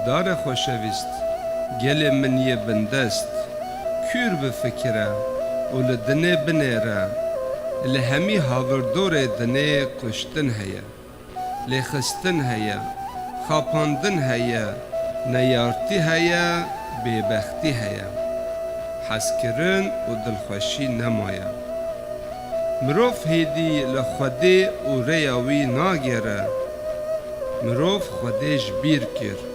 گهدار خوشویست گل من یه بندست کور بفکره و لدنه بنیره لهمی هاوردور دنه کشتن هیا لخستن هیا خاپاندن هیا نیارتی هیا ببختی هیا حسکرن و دلخوشی نمایا مروف هیدی لخوده و ریاوی ناگیره مروف خودش بیر کر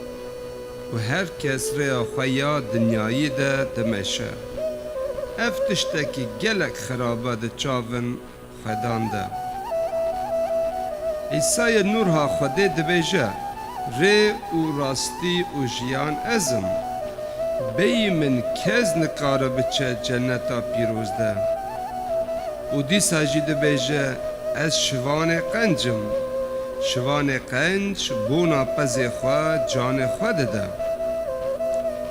و هر کس ریا خویا دنیایی ده دمشه افتشتکی گلک خرابه ده چاون خدان ده عیسی نورها خوده دبیجه ری و راستی و جیان ازم بی من کز نکاره بچه جنتا پیروز ده و دی ساجی دبیجه از شوان قنجم شوان قنج بونا پزی خواه جان خواه ده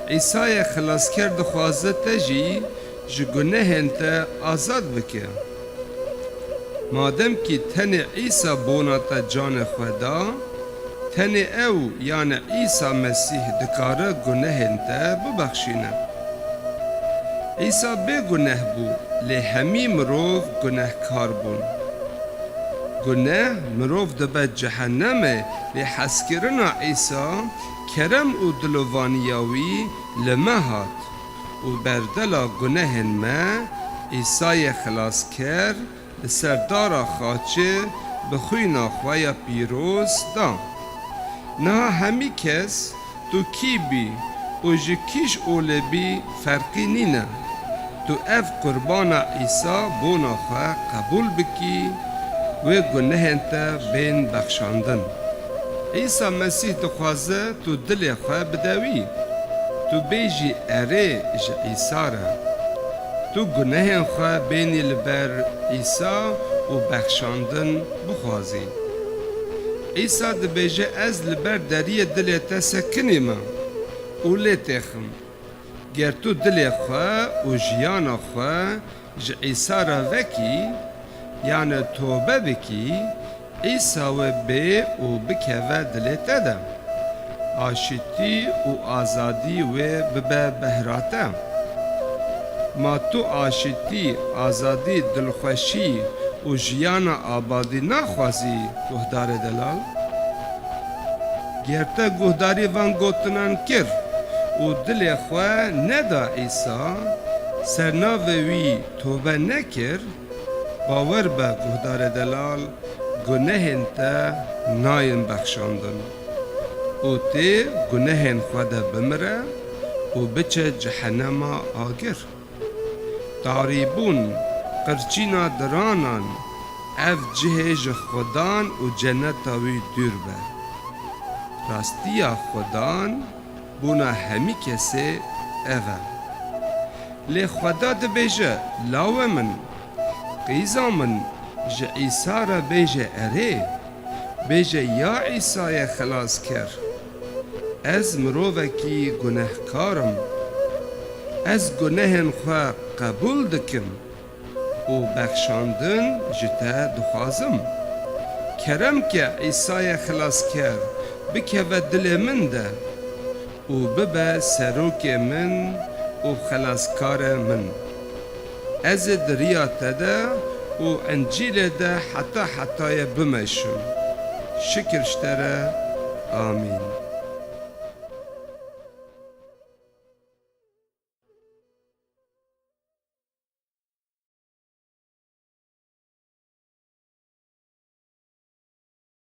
عیسی خلاص کرد خوازه تجی جگونه هنته آزاد بکه مادم که تن عیسی بونا تا جان خواه دا تن او یعنی عیسی مسیح دکاره گناه هنته ببخشینه عیسی بی گناه بو لی همی مروف گناه کار بون گناه مروف دبه جهنمه لی حسکرنا عیسی کرم و دلوانیاوی لمهات و بردلا گناهن ما عیسی خلاص کر لسردارا خاچه بخوینا خوایا پیروز دا نه همی کس تو کی بی و جکیش اوله بی فرقی نینه تو اف قربان عیسی بونا خواه قبول بکی و گناهن تا بین بخشاندن عیسی مسیح دخوازه تو دل خواه بدوی تو بیجی اره جه عیسی را تو گناهن خواه بینی لبر عیسی و بخشاندن بخوازی عیسی ده بیجه از لبر دری دل تا سکنی ما و لی تخم گر تو دل خواه و جیان خواه جه عیسی را وکی یعنی توبه بکی عیسی و بی و بکوه دل تا ده آشتی و آزادی و ببه بهراته ما تو آشتی آزادی دلخوشی و جیان آبادی نخوازی گهدار دلال گرته گهداری وان گوتنان کر و دل خواه ندا عیسی سرناوی توبه نکر باور به گهدار دلال گناهن تا ناین بخشاندن و تی گناهن خود بمره و بچه جهنم آگر تاریبون قرچینا درانان اف جهج خودان و جنتاوی دور بر راستیا خودان بونا همی کسی اوه لی خدا ده بیجه لاوه من قیزا من جه عیسی را بیجه اره بیجه یا عیسی خلاص کر از مرووکی گناهکارم از گناهن خواه قبول دکم و بخشاندن جتا دخوازم کرم که عیسی خلاص کر بکه و دل من ده و ببه سروک من و خلاصکار من از دریات ده و انجیل ده حتی بمشم شکرشتره آمین